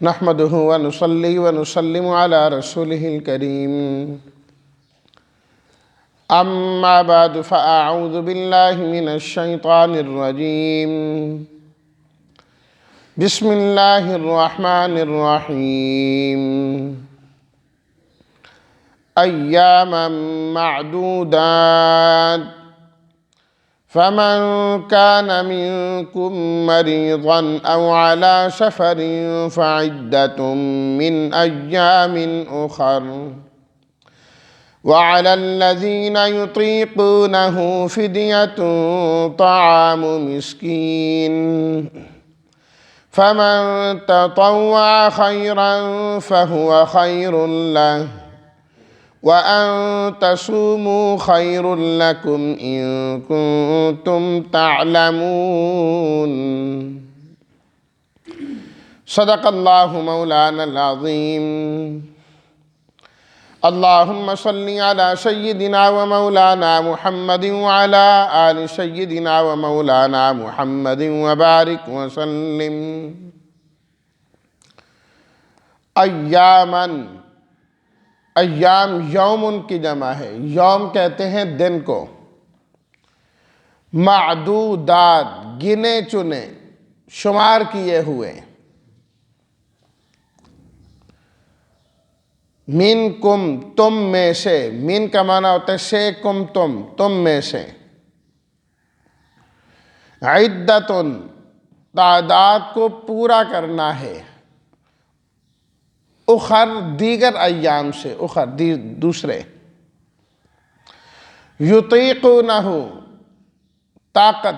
نحمده ونصلي ونسلم على رسوله الكريم أما بعد فأعوذ بالله من الشيطان الرجيم بسم الله الرحمن الرحيم أياما معدودات فمن كان منكم مريضا أو على سفر فعدة من أيام أخر وعلى الذين يطيقونه فدية طعام مسكين فمن تطوع خيرا فهو خير له وأن تصوموا خير لكم إن كنتم تعلمون صدق الله مولانا العظيم اللهم صل على سيدنا ومولانا محمد وعلى آل سيدنا ومولانا محمد وبارك وسلم ایامن ایام یوم کی جمع ہے، یوم کہتے ہیں دن کو، معدودات گنے چنے شمار کیے ہوئے، منکم تم میں سے، من کا معنی ہوتا ہے سے کم تم میں سے، عدتن تعداد کو پورا کرنا ہے، اخر دیگر ایام سے، اخر دوسرے، یطیقونہ طاقت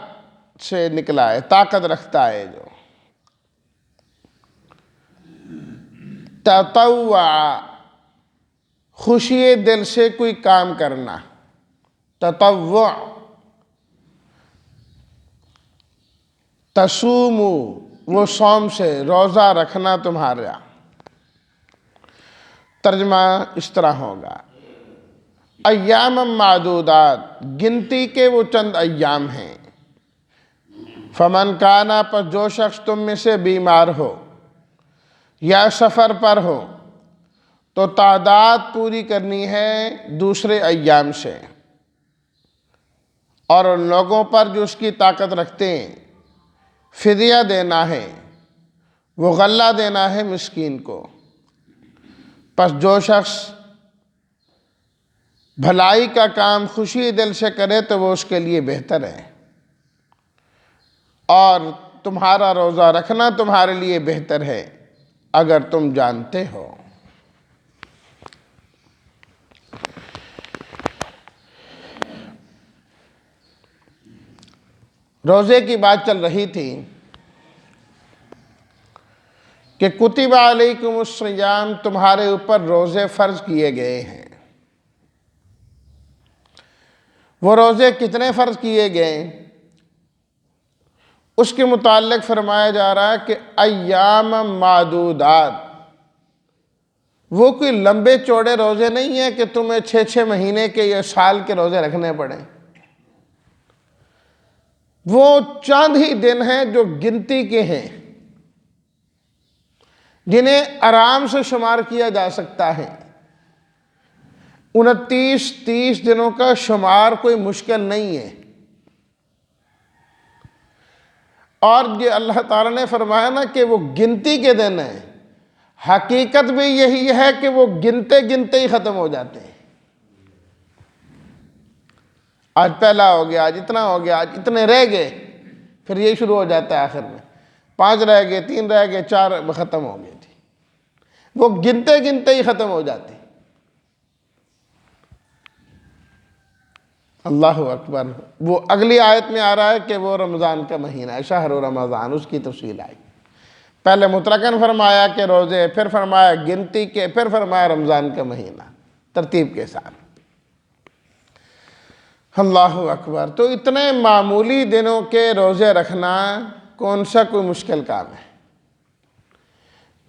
سے نکلا ہے، طاقت رکھتا ہے جو، تطوع خوشی دل سے کوئی کام کرنا، تطوع، تصومو وہ صوم سے روزہ رکھنا تمہارا، ترجمہ اس طرح ہوگا، ایام معدودات گنتی کے وہ چند ایام ہیں، فمن کانا پر جو شخص تم میں سے بیمار ہو یا سفر پر ہو تو تعداد پوری کرنی ہے دوسرے ایام سے، اور ان لوگوں پر جو اس کی طاقت رکھتے ہیں فدیہ دینا ہے، وہ غلہ دینا ہے مسکین کو۔ پس جو شخص بھلائی کا کام خوشی دل سے کرے تو وہ اس کے لیے بہتر ہے، اور تمہارا روزہ رکھنا تمہارے لیے بہتر ہے اگر تم جانتے ہو۔ روزے کی بات چل رہی تھی کہ کتب علیکم الصیام تمہارے اوپر روزے فرض کیے گئے ہیں۔ وہ روزے کتنے فرض کیے گئے اس کے متعلق فرمایا جا رہا ہے کہ ایام معدودات، وہ کوئی لمبے چوڑے روزے نہیں ہیں کہ تمہیں 6 مہینے کے یا سال کے روزے رکھنے پڑیں، وہ چند ہی دن ہیں جو گنتی کے ہیں، جنہیں آرام سے شمار کیا جا سکتا ہے۔ 29-30 دنوں کا شمار کوئی مشکل نہیں ہے، اور یہ اللہ تعالیٰ نے فرمایا نا کہ وہ گنتی کے دن ہیں، حقیقت بھی یہی ہے کہ وہ گنتے گنتے ہی ختم ہو جاتے ہیں۔ آج پہلا ہو گیا، آج اتنا ہو گیا، آج اتنے رہ گئے، پھر یہ شروع ہو جاتا ہے آخر میں 5 رہ گئے، 3 رہ گئے، 4 ختم ہو گئے تھی، وہ گنتے گنتے ہی ختم ہو جاتے ہیں۔ اللہ اکبر۔ وہ اگلی آیت میں آ رہا ہے کہ وہ رمضان کا مہینہ ہے، شہر رمضان، اس کی تفصیل آئی۔ پہلے مطلقاً فرمایا کہ روزے، پھر فرمایا گنتی کے، پھر فرمایا رمضان کا مہینہ، ترتیب کے ساتھ۔ اللہ اکبر۔ تو اتنے معمولی دنوں کے روزے رکھنا کون سا کوئی مشکل کام ہے؟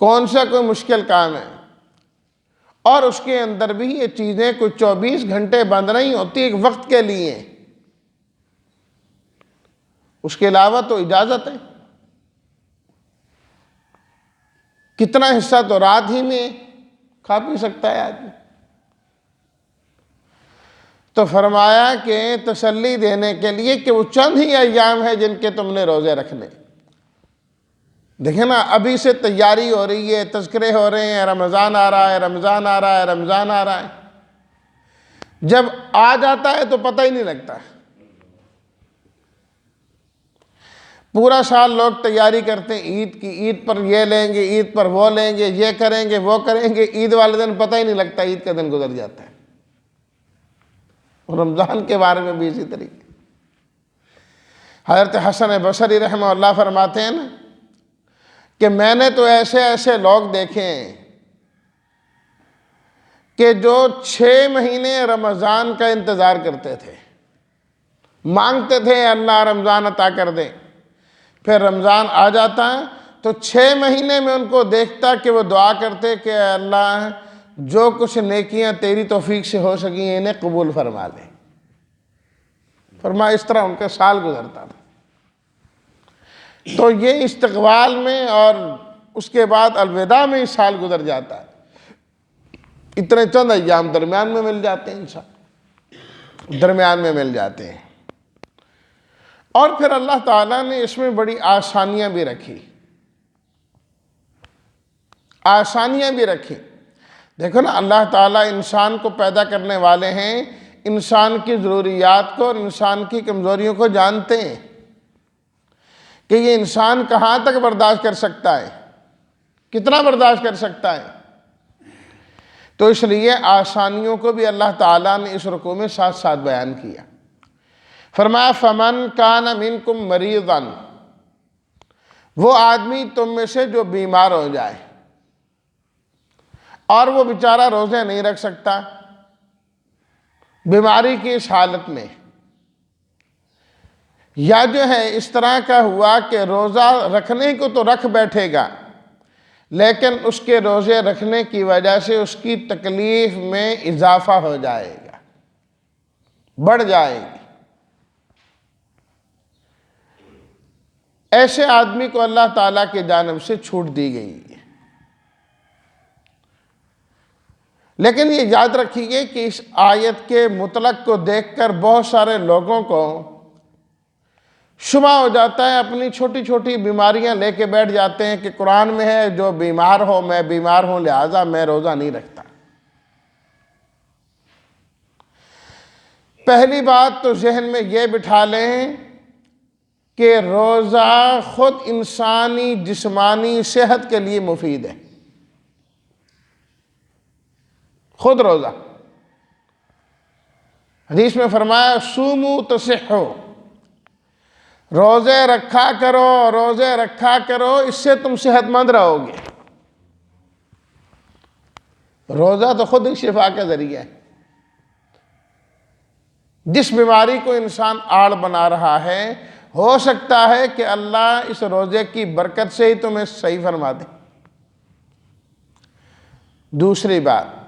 کون سا کوئی مشکل کام ہے؟ اور اس کے اندر بھی یہ چیزیں کوئی 24 گھنٹے بند نہیں ہوتی، ایک وقت کے لیے، اس کے علاوہ تو اجازت ہے۔ کتنا حصہ تو رات ہی میں کھا پی سکتا ہے آدمی. تو فرمایا کہ تسلی دینے کے لیے کہ وہ چند ہی ایام ہے جن کے تم نے روزے رکھنے. دیکھیں نا، ابھی سے تیاری ہو رہی ہے، تذکرے ہو رہے ہیں، رمضان آ رہا ہے، رمضان آ رہا ہے، رمضان آ رہا ہے. جب آ جاتا ہے تو پتہ ہی نہیں لگتا. پورا سال لوگ تیاری کرتے ہیں عید کی، عید پر یہ لیں گے، عید پر وہ لیں گے، یہ کریں گے، وہ کریں گے. عید والے دن پتہ ہی نہیں لگتا، عید کا دن گزر جاتا ہے. رمضان کے بارے میں بھی اسی طریقے. حضرت حسن بصری رحمہ اللہ فرماتے ہیں نا کہ میں نے تو ایسے ایسے لوگ دیکھے ہیں کہ جو 6 مہینے رمضان کا انتظار کرتے تھے، مانگتے تھے اللہ رمضان عطا کر دے. پھر رمضان آ جاتا تو 6 مہینے میں ان کو دیکھتا کہ وہ دعا کرتے کہ اللہ جو کچھ نیکیاں تیری توفیق سے ہو سکی ہیں انہیں قبول فرما لے. فرمایا اس طرح ان کا سال گزرتا تھا. تو یہ استقبال میں اور اس کے بعد الوداع میں سال گزر جاتا ہے. اتنے چند ایام درمیان میں مل جاتے ہیں، انسان درمیان میں مل جاتے ہیں. اور پھر اللہ تعالیٰ نے اس میں بڑی آسانیاں بھی رکھی. آسانیاں بھی رکھی. دیکھو نا، اللہ تعالیٰ انسان کو پیدا کرنے والے ہیں، انسان کی ضروریات کو اور انسان کی کمزوریوں کو جانتے ہیں کہ یہ انسان کہاں تک برداشت کر سکتا ہے، کتنا برداشت کر سکتا ہے. تو اس لیے آسانیوں کو بھی اللہ تعالیٰ نے اس رکوع میں ساتھ ساتھ بیان کیا. فرمایا فمن کان منکم مریضا، وہ آدمی تم میں سے جو بیمار ہو جائے اور وہ بیچارہ روزے نہیں رکھ سکتا بیماری کی اس حالت میں، یا جو ہے اس طرح کا ہوا کہ روزہ رکھنے کو تو رکھ بیٹھے گا لیکن اس کے روزے رکھنے کی وجہ سے اس کی تکلیف میں اضافہ ہو جائے گا، بڑھ جائے گی. ایسے آدمی کو اللہ تعالیٰ کی جانب سے چھوٹ دی گئی ہے. لیکن یہ یاد رکھیے کہ اس آیت کے مطلق کو دیکھ کر بہت سارے لوگوں کو شبہ ہو جاتا ہے، اپنی چھوٹی چھوٹی بیماریاں لے کے بیٹھ جاتے ہیں کہ قرآن میں ہے جو بیمار ہو، میں بیمار ہوں لہٰذا میں روزہ نہیں رکھتا. پہلی بات تو ذہن میں یہ بٹھا لیں کہ روزہ خود انسانی جسمانی صحت کے لیے مفید ہے. خود روزہ، حدیث میں فرمایا صوموا تصحوا، روزے رکھا کرو، روزے رکھا کرو، اس سے تم صحت مند رہو گے. روزہ تو خود ایک شفا کا ذریعہ ہے. جس بیماری کو انسان آڑ بنا رہا ہے ہو سکتا ہے کہ اللہ اس روزے کی برکت سے ہی تمہیں صحیح فرما دے. دوسری بات،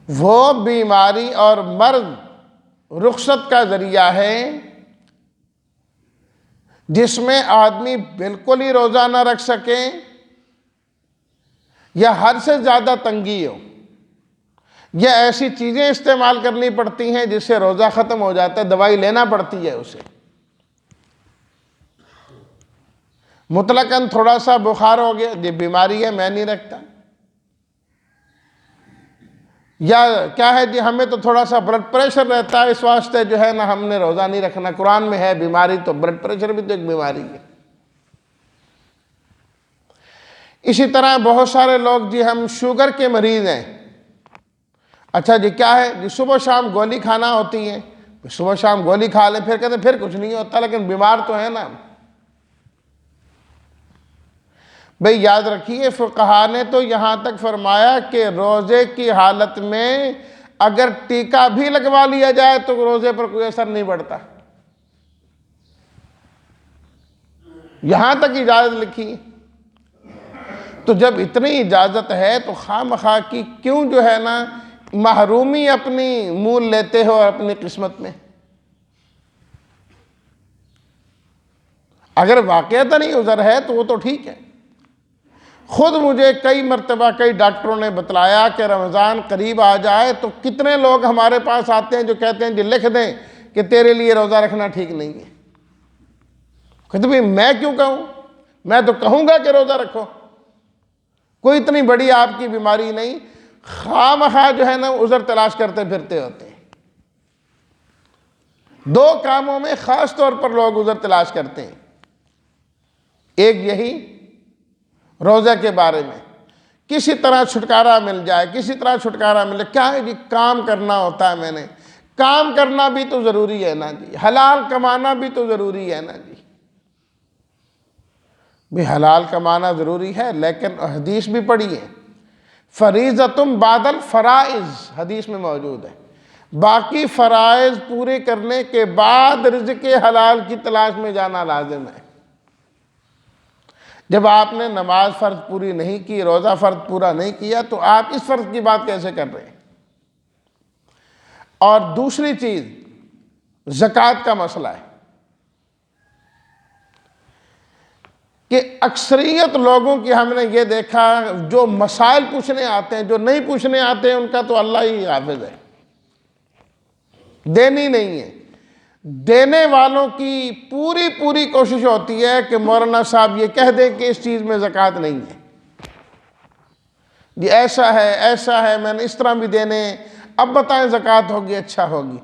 وہ بیماری اور مرض رخصت کا ذریعہ ہے جس میں آدمی بالکل ہی روزہ نہ رکھ سکے یا حد سے زیادہ تنگی ہو، یا ایسی چیزیں استعمال کرنی پڑتی ہیں جس سے روزہ ختم ہو جاتا ہے، دوائی لینا پڑتی ہے اسے. مطلقاً تھوڑا سا بخار ہو گیا، یہ بیماری ہے میں نہیں رکھتا، یا کیا ہے جی ہمیں تو تھوڑا سا بلڈ پریشر رہتا ہے اس واسطے جو ہے نا ہم نے روزہ نہیں رکھنا. قرآن میں ہے بیماری تو بلڈ پریشر بھی تو ایک بیماری ہے. اسی طرح بہت سارے لوگ جی ہم شوگر کے مریض ہیں، اچھا جی کیا ہے جی صبح شام گولی کھانا ہوتی ہے، صبح شام گولی کھا لیں پھر کہتے ہیں پھر کچھ نہیں ہوتا، لیکن بیمار تو ہے نا. بھئی یاد رکھیے فقہا نے تو یہاں تک فرمایا کہ روزے کی حالت میں اگر ٹیکا بھی لگوا لیا جائے تو روزے پر کوئی اثر نہیں پڑتا. یہاں تک اجازت لکھی. تو جب اتنی اجازت ہے تو خواہ مخواہ کی کیوں جو ہے نا محرومی اپنی مول لیتے ہو اپنی قسمت میں. اگر واقعتاً ہی عذر ہے تو وہ تو ٹھیک ہے، خود مجھے کئی مرتبہ کئی ڈاکٹروں نے بتلایا کہ رمضان قریب آ جائے تو کتنے لوگ ہمارے پاس آتے ہیں جو کہتے ہیں جی لکھ دیں کہ تیرے لیے روزہ رکھنا ٹھیک نہیں ہے۔ کہتے بھئی میں کیوں کہوں، میں تو کہوں گا کہ روزہ رکھو، کوئی اتنی بڑی آپ کی بیماری نہیں، خواہ مخواہ جو ہے نا عذر تلاش کرتے پھرتے ہوتے ہیں۔ دو کاموں میں خاص طور پر لوگ عذر تلاش کرتے ہیں، ایک یہی روزہ کے بارے میں کسی طرح چھٹکارا مل جائے، کسی طرح چھٹکارا ملے، کیا ہے جی کام کرنا ہوتا ہے، میں نے کام کرنا بھی تو ضروری ہے نا جی، حلال کمانا بھی تو ضروری ہے نا جی۔ بھی حلال کمانا ضروری ہے، لیکن حدیث بھی پڑھی ہے، فریضۃ بعد الفرائض، حدیث میں موجود ہے، باقی فرائض پورے کرنے کے بعد رزق حلال کی تلاش میں جانا لازم ہے۔ جب آپ نے نماز فرض پوری نہیں کی، روزہ فرض پورا نہیں کیا، تو آپ اس فرض کی بات کیسے کر رہے ہیں؟ اور دوسری چیز زکوٰۃ کا مسئلہ ہے کہ اکثریت لوگوں کی ہم نے یہ دیکھا، جو مسائل پوچھنے آتے ہیں، جو نہیں پوچھنے آتے ہیں، ان کا تو اللہ ہی حافظ ہے، دینی نہیں ہے۔ دینے والوں کی پوری کوشش ہوتی ہے کہ مولانا صاحب یہ کہہ دیں کہ اس چیز میں زکوٰۃ نہیں ہے، یہ ایسا ہے، میں نے اس طرح بھی دینے، اب بتائیں زکوٰۃ ہوگی، اچھا ہوگی،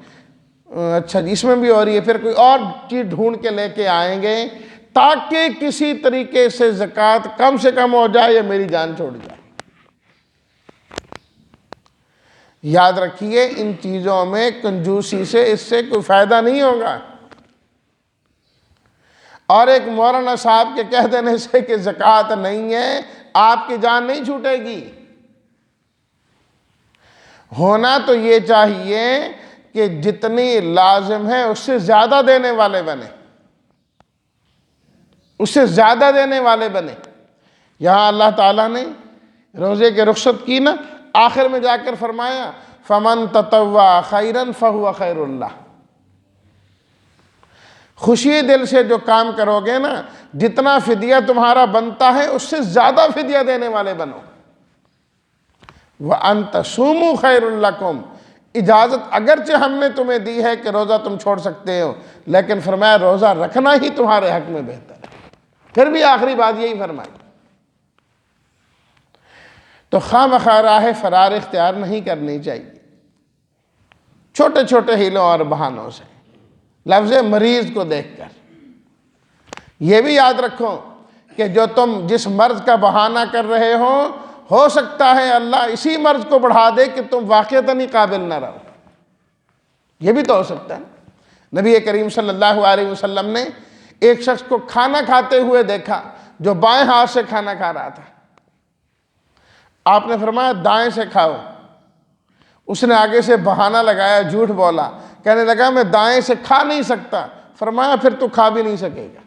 اچھا جی اس میں بھی ہو رہی ہے، پھر کوئی اور چیز ڈھونڈ کے لے کے آئیں گے تاکہ کسی طریقے سے زکوٰۃ کم سے کم ہو جائے یا میری جان چھوڑ جائے۔ یاد رکھیے ان چیزوں میں کنجوسی سے اس سے کوئی فائدہ نہیں ہوگا، اور ایک مولانا صاحب کے کہہ دینے سے کہ زکوٰۃ نہیں ہے آپ کی جان نہیں چھوٹے گی۔ ہونا تو یہ چاہیے کہ جتنی لازم ہے اس سے زیادہ دینے والے بنے، اس سے زیادہ دینے والے بنے۔ یہاں اللہ تعالیٰ نے روزے کے رخصت کی نا، آخر میں جا کر فرمایا فَمَن تَطَوَّعَ خَيْرًا فَهُوَ خَيْرٌ لَّهُ، خوشی دل سے جو کام کرو گے نا، جتنا فدیہ تمہارا بنتا ہے اس سے زیادہ فدیہ دینے والے بنو۔ وَأَن تَصُومُوا خَيْرٌ لَّكُمْ، اجازت اگرچہ ہم نے تمہیں دی ہے کہ روزہ تم چھوڑ سکتے ہو، لیکن فرمایا روزہ رکھنا ہی تمہارے حق میں بہتر ہے۔ پھر بھی آخری بات یہی فرمائی۔ تو خواہ مخواہ راہ فرار اختیار نہیں کرنی چاہیے چھوٹے چھوٹے ہیلوں اور بہانوں سے، لفظ مریض کو دیکھ کر۔ یہ بھی یاد رکھو کہ جو تم جس مرض کا بہانہ کر رہے ہو سکتا ہے اللہ اسی مرض کو بڑھا دے کہ تم واقعتاً ہی قابل نہ رہو، یہ بھی تو ہو سکتا ہے۔ نبی کریم صلی اللہ علیہ وسلم نے ایک شخص کو کھانا کھاتے ہوئے دیکھا جو بائیں ہاتھ سے کھانا کھا رہا تھا، آپ نے فرمایا دائیں سے کھاؤ، اس نے آگے سے بہانہ لگایا، جھوٹ بولا، کہنے لگا میں دائیں سے کھا نہیں سکتا، فرمایا پھر تو کھا بھی نہیں سکے گا۔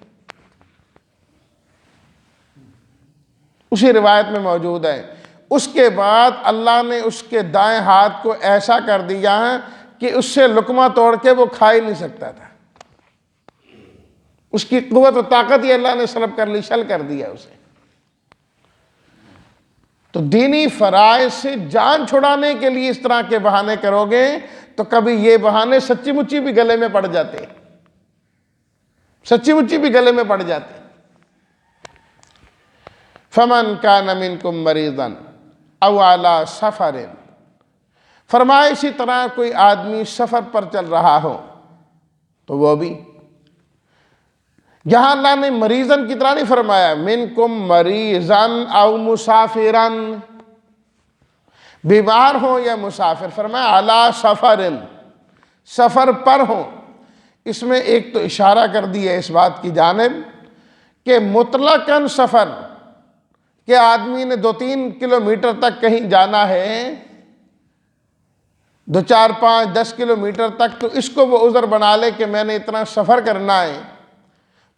اسی روایت میں موجود ہے، اس کے بعد اللہ نے اس کے دائیں ہاتھ کو ایسا کر دیا ہے کہ اس سے لقمہ توڑ کے وہ کھا ہی نہیں سکتا تھا، اس کی قوت و طاقت ہی اللہ نے سلب کر لی، شل کر دیا اسے۔ تو دینی فرائض سے جان چھڑانے کے لیے اس طرح کے بہانے کرو گے تو کبھی یہ بہانے سچی مچی بھی گلے میں پڑ جاتے، سچی مچی بھی گلے میں پڑ جاتے۔ فَمَن كَانَ مِنكُم مَّرِيضًا أَوْ عَلَىٰ سَفَرٍ، فرمایا اسی طرح کوئی آدمی سفر پر چل رہا ہو تو وہ بھی، یہاں اللہ نے مریضاً کی طرح نہیں فرمایا، منکم مریضاً او مسافراً، بیمار ہو یا مسافر، فرمایا علی سفرن، سفر پر ہو۔ اس میں ایک تو اشارہ کر دیا اس بات کی جانب کہ مطلقاً سفر کہ آدمی نے 2-3 کلومیٹر تک کہیں جانا ہے، 2, 4, 5, 10 کلومیٹر تک، تو اس کو وہ عذر بنا لے کہ میں نے اتنا سفر کرنا ہے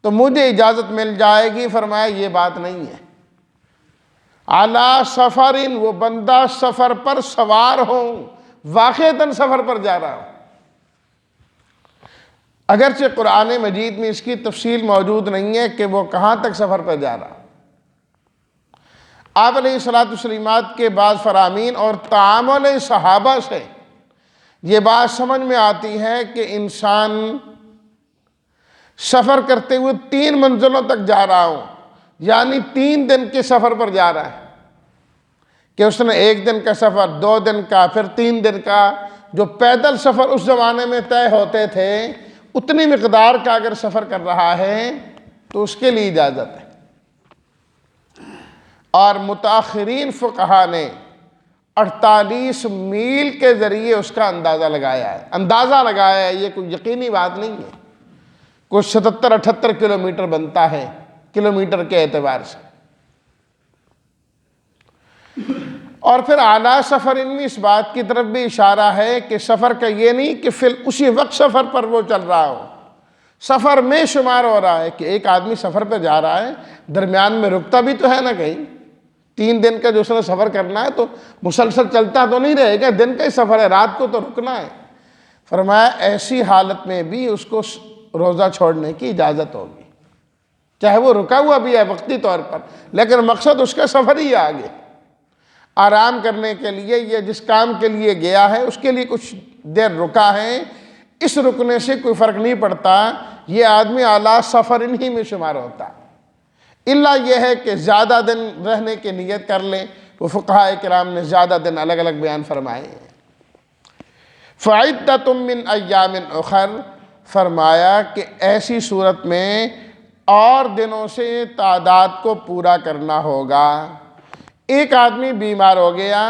تو مجھے اجازت مل جائے گی، فرمایا یہ بات نہیں ہے۔ علی سفرن، وہ بندہ سفر پر سوار ہو، واقعتاً سفر پر جا رہا ہو۔ اگرچہ قرآن مجید میں اس کی تفصیل موجود نہیں ہے کہ وہ کہاں تک سفر پر جا رہا، آپ علیہ الصلوۃ والسلامات کے بعض فرامین اور تعامل صحابہ سے یہ بات سمجھ میں آتی ہے کہ انسان سفر کرتے ہوئے 3 منزلوں تک جا رہا ہوں، یعنی 3 دن کے سفر پر جا رہا ہے، کہ اس نے 1 دن کا سفر، 2 دن کا، پھر 3 دن کا۔ جو پیدل سفر اس زمانے میں طے ہوتے تھے، اتنی مقدار کا اگر سفر کر رہا ہے تو اس کے لیے اجازت ہے۔ اور متاخرین فقہا نے 48 میل کے ذریعے اس کا اندازہ لگایا ہے، یہ کوئی یقینی بات نہیں ہے، کوئی 77-78 کلومیٹر بنتا ہے کلومیٹر کے اعتبار سے۔ اور پھر اعلیٰ سفر ان میں اس بات کی طرف بھی اشارہ ہے کہ سفر کا یہ نہیں کہ اسی وقت سفر پر وہ چل رہا ہو، سفر میں شمار ہو رہا ہے کہ ایک آدمی سفر پہ جا رہا ہے، درمیان میں رکتا بھی تو ہے نا کہیں۔ 3 دن کا جو اس نے سفر کرنا ہے تو مسلسل چلتا تو نہیں رہے گا، دن کا ہی سفر ہے، رات کو تو رکنا ہے۔ فرمایا ایسی حالت میں بھی اس کو روزہ چھوڑنے کی اجازت ہوگی، چاہے وہ رکا ہوا بھی ہے وقتی طور پر، لیکن مقصد اس کا سفر ہی ہے آگے، آرام کرنے کے لیے، یہ جس کام کے لیے گیا ہے اس کے لیے کچھ دیر رکا ہے۔ اس رکنے سے کوئی فرق نہیں پڑتا، یہ آدمی اعلیٰ سفر انہی میں شمار ہوتا، الا یہ ہے کہ زیادہ دن رہنے کی نیت کر لیں۔ وہ فقہاء کرام نے زیادہ دن الگ الگ بیان فرمائے ہیں۔ فَعِدَّةٌ مِّنْ أَيَّامٍ أُخَرَ، فرمایا کہ ایسی صورت میں اور دنوں سے تعداد کو پورا کرنا ہوگا۔ ایک آدمی بیمار ہو گیا،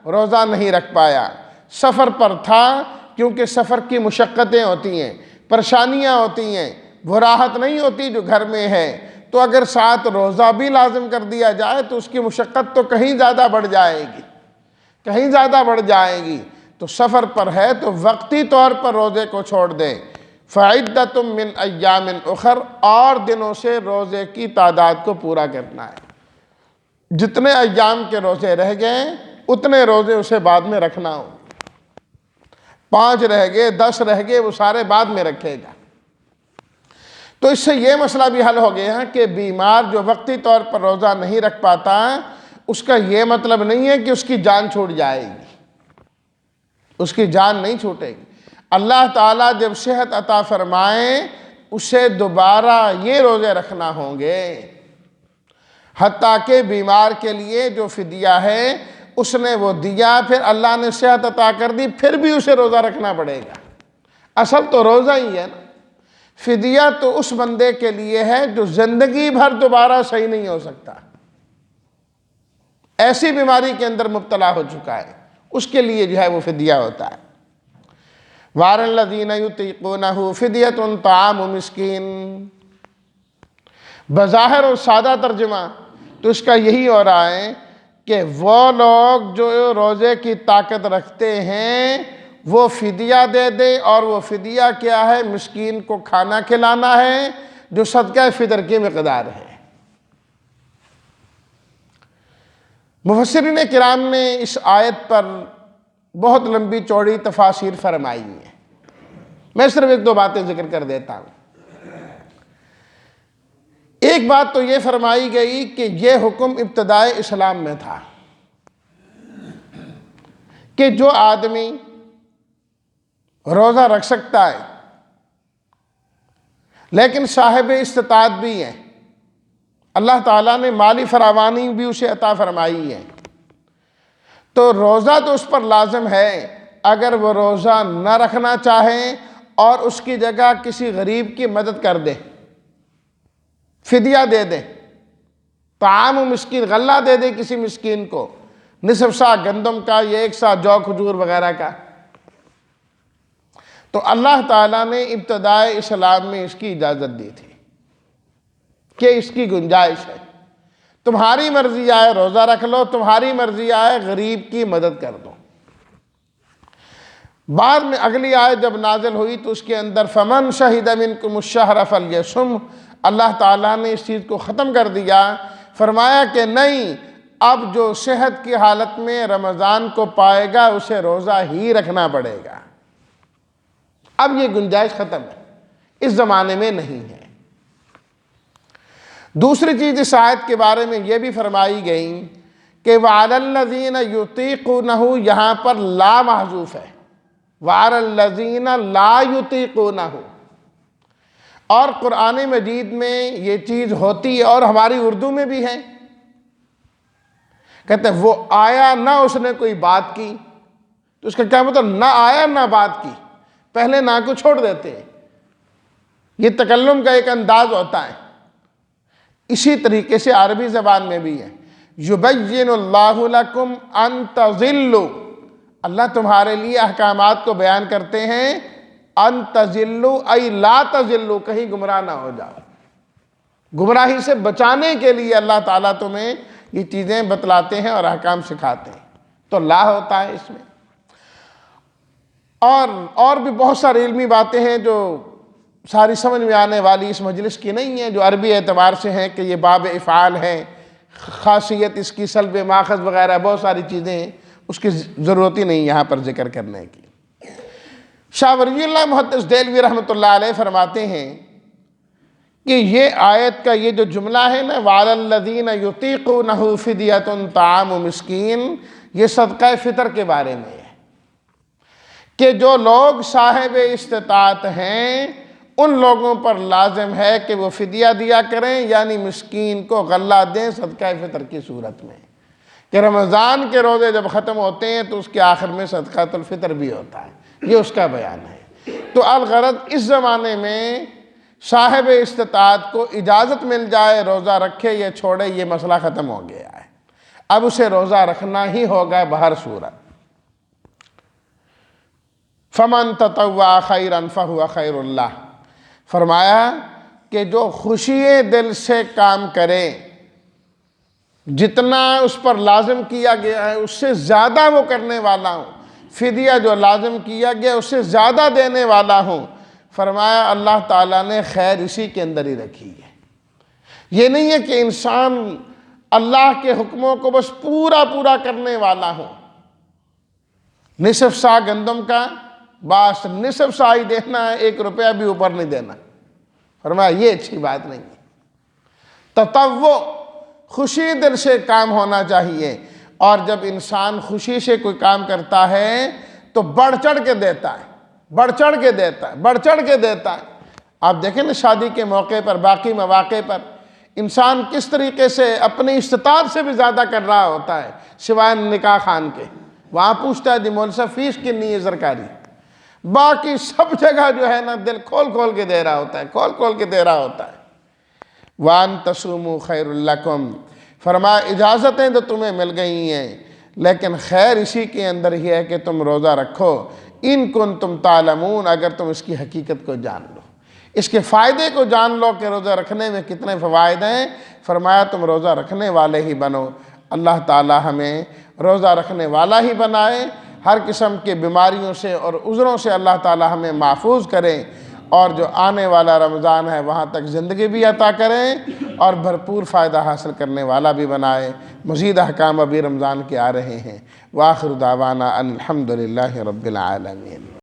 روزہ نہیں رکھ پایا، سفر پر تھا، کیونکہ سفر کی مشقتیں ہوتی ہیں، پریشانیاں ہوتی ہیں، وہ راحت نہیں ہوتی جو گھر میں ہے، تو اگر ساتھ روزہ بھی لازم کر دیا جائے تو اس کی مشقت تو کہیں زیادہ بڑھ جائے گی، تو سفر پر ہے تو وقتی طور پر روزے کو چھوڑ دیں۔ فَعِدَّةٌ مِّنْ أَيَّامٍ أُخَرَ، اور دنوں سے روزے کی تعداد کو پورا کرنا ہے، جتنے ایام کے روزے رہ گئے اتنے روزے اسے بعد میں رکھنا ہو، 5 رہ گئے، 10 رہ گئے، وہ سارے بعد میں رکھے گا۔ تو اس سے یہ مسئلہ بھی حل ہو گیا کہ بیمار جو وقتی طور پر روزہ نہیں رکھ پاتا، اس کا یہ مطلب نہیں ہے کہ اس کی جان چھوٹ جائے گی، اس کی جان نہیں چھوٹے گی۔ اللہ تعالیٰ جب صحت عطا فرمائیں اسے دوبارہ یہ روزے رکھنا ہوں گے، حتیٰ کہ بیمار کے لیے جو فدیہ ہے اس نے وہ دیا، پھر اللہ نے صحت عطا کر دی، پھر بھی اسے روزہ رکھنا پڑے گا۔ اصل تو روزہ ہی ہے نا، فدیہ تو اس بندے کے لیے ہے جو زندگی بھر دوبارہ صحیح نہیں ہو سکتا، ایسی بیماری کے اندر مبتلا ہو چکا ہے، اس کے لیے جو ہے وہ فدیہ ہوتا ہے۔ وَعَلَى الَّذِينَ يُطِيقُونَهُ فِدْيَةٌ طَعَامُ مِسْكِينٍ، بظاہر اور سادہ ترجمہ تو اس کا یہی ہو رہا ہے کہ وہ لوگ جو روزے کی طاقت رکھتے ہیں وہ فدیہ دے دیں، اور وہ فدیہ کیا ہے؟ مسکین کو کھانا کھلانا ہے، جو صدقہ فطر کی مقدار ہے۔ مفسرین کرام نے اس آیت پر بہت لمبی چوڑی تفاسیر فرمائی ہیں، میں صرف 1-2 باتیں ذکر کر دیتا ہوں۔ ایک بات تو یہ فرمائی گئی کہ یہ حکم ابتدائے اسلام میں تھا کہ جو آدمی روزہ رکھ سکتا ہے لیکن صاحب استطاعت بھی ہے، اللہ تعالیٰ نے مالی فراوانی بھی اسے عطا فرمائی ہے، تو روزہ تو اس پر لازم ہے۔ اگر وہ روزہ نہ رکھنا چاہے اور اس کی جگہ کسی غریب کی مدد کر دے، فدیہ دے دے، طعام مسکین، غلہ دے دے کسی مسکین کو، نصف سا گندم کا یا 1 سا جو کھجور وغیرہ کا، تو اللہ تعالیٰ نے ابتدائے اسلام میں اس کی اجازت دی تھی کہ اس کی گنجائش ہے، تمہاری مرضی آئے روزہ رکھ لو، تمہاری مرضی آئے غریب کی مدد کر دو۔ بعد میں اگلی آیت جب نازل ہوئی تو اس کے اندر فَمَنْ شَهِدَ مِنْكُمُ الشَّهْرَ فَلْيَصُمْ، اللہ تعالیٰ نے اس چیز کو ختم کر دیا، فرمایا کہ نہیں، اب جو صحت کی حالت میں رمضان کو پائے گا اسے روزہ ہی رکھنا پڑے گا، اب یہ گنجائش ختم ہے، اس زمانے میں نہیں ہے۔ دوسری چیز اس آیت کے بارے میں یہ بھی فرمائی گئی کہ وَعَلَى الَّذِينَ يُطِيقُونَهُ یہاں پر لا محذوف ہے، وَعَلَى الَّذِينَ لَا يُطِيقُونَهُ۔ اور قرآن مجید میں یہ چیز ہوتی ہے اور ہماری اردو میں بھی ہے، کہتے ہیں وہ آیا نہ اس نے کوئی بات کی، تو اس کا کیا مطلب؟ نہ آیا نہ بات کی، پہلے نہ کو چھوڑ دیتے ہیں۔ یہ تکلم کا ایک انداز ہوتا ہے، اسی طریقے سے عربی زبان میں بھی ہے۔ یبین اللہ لکم ان تضلوا، اللہ تمہارے لیے احکامات کو بیان کرتے ہیں، ان تضلوا ای لا تضلوا، کہیں گمراہ نہ ہو جاؤ۔ گمراہی سے بچانے کے لیے اللہ تعالیٰ تمہیں یہ چیزیں بتلاتے ہیں اور احکام سکھاتے ہیں، تو لا ہوتا ہے اس میں۔ اور بھی بہت ساری علمی باتیں ہیں جو ساری سمجھ میں آنے والی اس مجلس کی نہیں ہیں، جو عربی اعتبار سے ہیں کہ یہ باب افعال ہے، خاصیت اس کی سلب ماخذ وغیرہ بہت ساری چیزیں ہیں، اس کی ضرورت ہی نہیں یہاں پر ذکر کرنے کی۔ شاہ ولی اللہ محدث دہلوی رحمۃ اللہ علیہ فرماتے ہیں کہ یہ آیت کا یہ جو جملہ ہے نا، وَعَلَى الَّذِينَ يُطِيقُونَهُ فِدْيَةٌ طَعَامُ مِسْكِين، یہ صدقہ فطر کے بارے میں ہے کہ جو لوگ صاحب استطاعت ہیں ان لوگوں پر لازم ہے کہ وہ فدیہ دیا کریں، یعنی مسکین کو غلہ دیں صدقہ فطر کی صورت میں، کہ رمضان کے روزے جب ختم ہوتے ہیں تو اس کے آخر میں صدقۃ الفطر بھی ہوتا ہے، یہ اس کا بیان ہے۔ تو الغرض اس زمانے میں صاحب استطاعت کو اجازت مل جائے روزہ رکھے یا چھوڑے، یہ مسئلہ ختم ہو گیا ہے، اب اسے روزہ رکھنا ہی ہوگا بہر صورت۔ فَمَن تَطَوَّعَ خَيْرًا فَهُوَ خَيْرٌ لَهُ، فرمایا کہ جو خوشی دل سے کام کرے، جتنا اس پر لازم کیا گیا ہے اس سے زیادہ وہ کرنے والا ہوں، فدیہ جو لازم کیا گیا اس سے زیادہ دینے والا ہوں، فرمایا اللہ تعالیٰ نے خیر اسی کے اندر ہی رکھی ہے۔ یہ نہیں ہے کہ انسان اللہ کے حکموں کو بس پورا پورا کرنے والا ہو، نصف سا گندم کا بس نصف سا ہی دینا ہے، 1 روپیہ بھی اوپر نہیں دینا، فرمایا یہ اچھی بات نہیں ہے۔ تطوع، خوشی دل سے کام ہونا چاہیے، اور جب انسان خوشی سے کوئی کام کرتا ہے تو بڑھ چڑھ کے دیتا ہے، بڑھ چڑھ کے دیتا ہے، بڑھ چڑھ کے دیتا ہے۔ آپ دیکھیں نا شادی کے موقع پر، باقی مواقع پر انسان کس طریقے سے اپنی استطاعت سے بھی زیادہ کر رہا ہوتا ہے، سوائے نکاح خان کے، وہاں پوچھتا ہے دی مول صاحب فیس کنی ہے سرکاری، باقی سب جگہ جو ہے نا دل کھول کھول کے دے رہا ہوتا ہے، کھول کھول کے دے رہا ہوتا ہے۔ وَأَن تَصُومُوا خَيْرٌ لَكُمْ، فرمایا اجازتیں تو تمہیں مل گئی ہیں لیکن خیر اسی کے اندر ہی ہے کہ تم روزہ رکھو، ان کنتم تعلمون، اگر تم اس کی حقیقت کو جان لو، اس کے فائدے کو جان لو کہ روزہ رکھنے میں کتنے فوائد ہیں، فرمایا تم روزہ رکھنے والے ہی بنو۔ اللہ تعالی ہمیں روزہ رکھنے والا ہی بنائے، ہر قسم کے بیماریوں سے اور عذروں سے اللہ تعالی ہمیں محفوظ کریں، اور جو آنے والا رمضان ہے وہاں تک زندگی بھی عطا کریں اور بھرپور فائدہ حاصل کرنے والا بھی بنائے۔ مزید احکام ابھی رمضان کے آ رہے ہیں۔ وآخر دعوانا ان الحمدللہ رب العالمین۔